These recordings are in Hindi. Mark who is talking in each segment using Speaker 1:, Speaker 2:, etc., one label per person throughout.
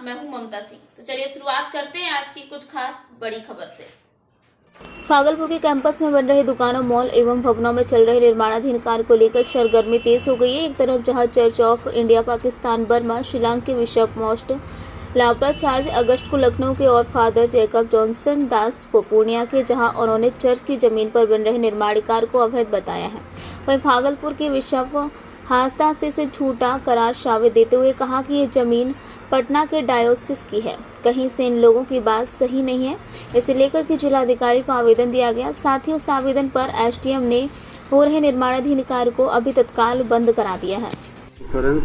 Speaker 1: मैं हूं ममता सिंह। तो चलिए शुरुआत करते हैं आज की कुछ खास बड़ी खबर से।
Speaker 2: भागलपुर के कैंपस में बन रहे दुकानों, मॉल एवं भवनों में चल रहे निर्माणाधीन कार्य को लेकर सरगर्मी तेज हो गई है। एक तरफ जहां church of India Pakistan Burma Shillong के बिशप मोस्ट लापरा 4 अगस्त को लखनऊ के और फादर जैकब जॉनसन दास को पूर्णिया के, जहां उन्होंने चर्च की जमीन पर बन रहे निर्माण कार्य को अवैध बताया है। वहीं भागलपुर के बिशप हास्ता से इसे झूठा करार शामिल देते हुए कहा कि ये जमीन पटना के डायोसिस की है, कहीं से इन लोगों की बात सही नहीं है। इसे लेकर के जिलाधिकारी को आवेदन दिया गया। साथ ही उस आवेदन पर एसडीएम ने हो रहे निर्माणाधीन कार्य को अभी तत्काल बंद करा दिया है।
Speaker 3: कॉन्फ्रेंस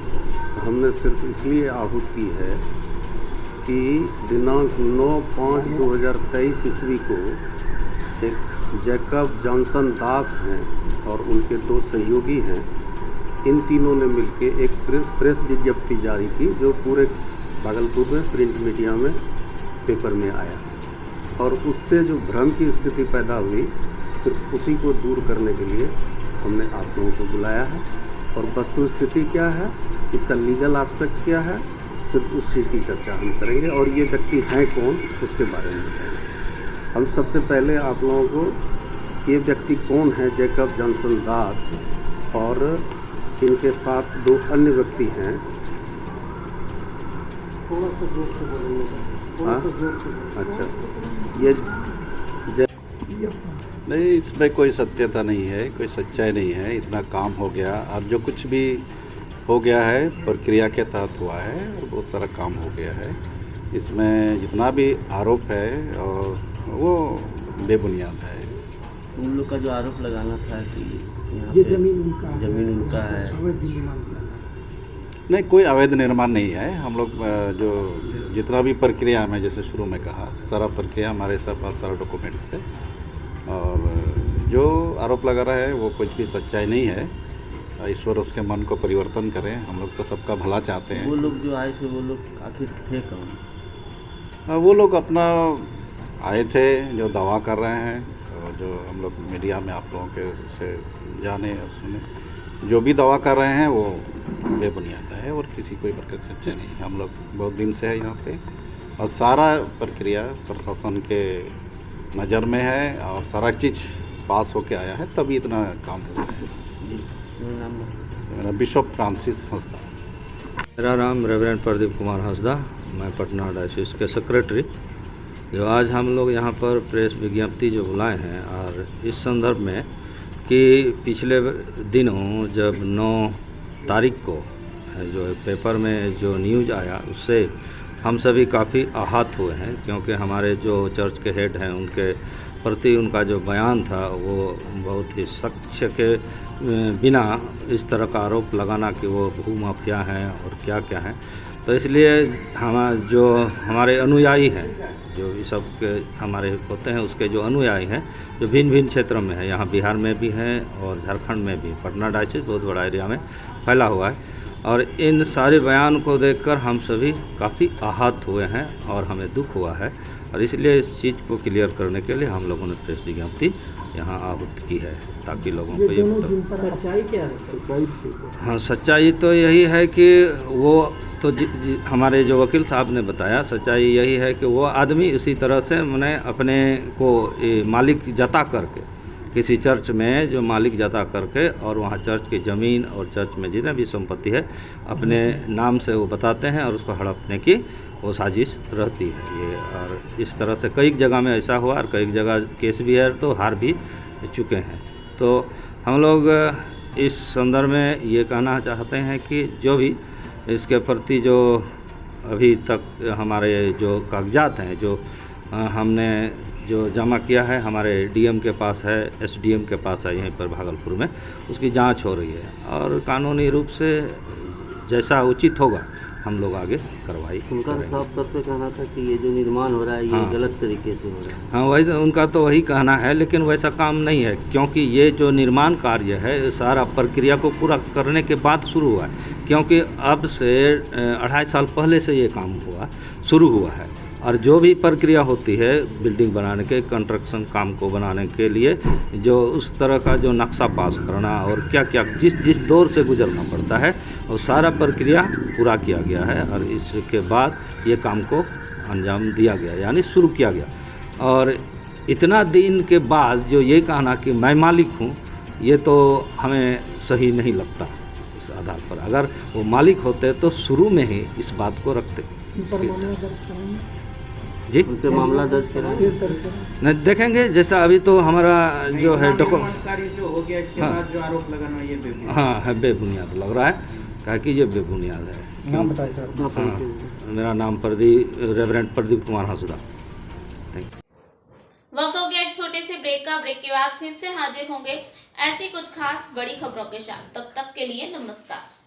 Speaker 3: हमने सिर्फ इसलिए आहूत की है कि दिनांक 9/5/2023 ईस्वी को एक जैकब जॉनसन दास हैं और उनके 2 सहयोगी हैं, इन तीनों ने मिलकर एक प्रेस विज्ञप्ति जारी की जो पूरे भागलपुर में प्रिंट मीडिया में पेपर में आया, और उससे जो भ्रम की स्थिति पैदा हुई, सिर्फ उसी को दूर करने के लिए हमने आप लोगों को बुलाया है। और वस्तु स्थिति क्या है, इसका लीगल एस्पेक्ट क्या है, सिर्फ उस चीज़ की चर्चा हम करेंगे और ये व्यक्ति हैं कौन उसके बारे में बताएंगे। हम सबसे पहले आप लोगों को ये व्यक्ति कौन है, जैकब जॉनसन दास, और इनके साथ 2 अन्य व्यक्ति हैं। अच्छा, ये
Speaker 4: नहीं, इसमें कोई सत्यता नहीं है, कोई सच्चाई नहीं है। इतना काम हो गया और जो कुछ भी हो गया है प्रक्रिया के तहत हुआ है और बहुत सारा काम हो गया है। इसमें जितना भी आरोप है और वो बेबुनियाद है।
Speaker 5: उन लोग का जो आरोप लगाना था कि ये जमीन उनका है,
Speaker 4: नहीं, कोई अवैध निर्माण नहीं है। हम लोग जो जितना भी प्रक्रिया में, जैसे शुरू में कहा, सारा प्रक्रिया हमारे पास सारा डॉक्यूमेंट्स है और जो आरोप लगा रहा है वो कुछ भी सच्चाई नहीं है। ईश्वर उसके मन को परिवर्तन करें, हम लोग तो सबका भला चाहते हैं।
Speaker 5: वो लोग जो आए थे वो लोग आखिर थे कौन?
Speaker 4: वो लोग अपना आए थे जो दावा कर रहे हैं, और जो हम लोग मीडिया में आप लोगों के से जाने और सुने, जो भी दावा कर रहे हैं वो बेबुनियाद है और किसी कोई प्रकार सच्चा नहीं है। हम लोग बहुत दिन से है यहाँ पे और सारा प्रक्रिया प्रशासन के नज़र में है और सारा चीज़ पास होके आया है, तभी इतना काम हुआ है। मेरा बिशप फ्रांसिस हंसदा।
Speaker 6: मेरा नाम रेवरेंड प्रदीप कुमार हंसदा, मैं पटना डायोसिस के सेक्रेटरी। जो आज हम लोग यहाँ पर प्रेस विज्ञप्ति जो बुलाए हैं और इस संदर्भ में कि पिछले दिनों जब 9 तारीख को जो पेपर में जो न्यूज़ आया, उससे हम सभी काफ़ी आहत हुए हैं, क्योंकि हमारे जो चर्च के हेड हैं उनके प्रति उनका जो बयान था वो बहुत ही साक्ष्य के बिना इस तरह का आरोप लगाना कि वो भूमाफिया हैं और क्या क्या हैं। तो इसलिए जो हमारे अनुयायी हैं, जो इस सब के हमारे होते हैं, उसके जो अनुयायी हैं जो भिन्न भिन्न क्षेत्रों में है, यहाँ बिहार में भी हैं और झारखंड में भी, पटना डायोसिस बहुत बड़ा एरिया में फैला हुआ है, और इन सारे बयान को देखकर हम सभी काफ़ी आहत हुए हैं और हमें दुख हुआ है। और इसलिए इस चीज़ को क्लियर करने के लिए हम लोगों ने प्रेस विज्ञप्ति यहाँ आहूत की है, ताकि लोगों को ये
Speaker 5: सच्चाई क्या है?
Speaker 6: हाँ, सच्चाई तो यही है कि वो तो हमारे जो वकील साहब ने बताया, सच्चाई यही है कि वो आदमी इसी तरह से मैंने अपने को मालिक जता करके, किसी चर्च में जो मालिक जता करके, और वहाँ चर्च की ज़मीन और चर्च में जितने भी संपत्ति है अपने नाम से वो बताते हैं और उसको हड़पने की वो साजिश रहती है ये। और इस तरह से कई जगह में ऐसा हुआ और कई जगह केस भी है तो हार भी चुके हैं। तो हम लोग इस संदर्भ में ये कहना चाहते हैं कि जो भी इसके प्रति जो अभी तक हमारे जो कागजात हैं, जो हमने जो जमा किया है, हमारे डीएम के पास है, एसडीएम के पास है यहीं पर भागलपुर में, उसकी जांच हो रही है और कानूनी रूप से जैसा उचित होगा हम लोग आगे कार्रवाई
Speaker 5: उनका साफ तौर पे कहना था कि ये जो निर्माण हो रहा है ये गलत तरीके से हो रहा है।
Speaker 6: हाँ, वही उनका तो वही कहना है, लेकिन वैसा काम नहीं है, क्योंकि ये जो निर्माण कार्य है सारा प्रक्रिया को पूरा करने के बाद शुरू हुआ है, क्योंकि अब से 2.5 साल पहले से ये काम शुरू हुआ है। और जो भी प्रक्रिया होती है बिल्डिंग बनाने के, कंस्ट्रक्शन काम को बनाने के लिए, जो उस तरह का जो नक्शा पास करना और क्या क्या जिस दौर से गुजरना पड़ता है वो सारा प्रक्रिया पूरा किया गया है और इसके बाद ये काम को अंजाम दिया गया, यानी शुरू किया गया। और इतना दिन के बाद जो ये कहना कि मैं मालिक हूँ, ये तो हमें सही नहीं लगता। इस आधार पर अगर वो मालिक होते तो शुरू में ही इस बात को रखते। जी
Speaker 5: उन पे मामला दर्ज कराएंगे।
Speaker 6: नहीं देखेंगे, जैसा अभी तो हमारा जो है
Speaker 5: डॉक्यूमेंट जो हो गया इसके बाद जो आरोप लगाना ये बेबुनियाद।
Speaker 6: हाँ है, बेबुनियाद लग रहा है, कहा कि ये बेबुनियाद है।
Speaker 5: नाम बताइए सर।
Speaker 6: हाँ, मेरा नाम रेवरेंड प्रदीप कुमार हंसदा।
Speaker 1: वक्त हो गया एक छोटे से ब्रेक का। ब्रेक के बाद फिर से हाजिर होंगे ऐसी कुछ खास बड़ी खबरों के साथ। तब तक के लिए नमस्कार।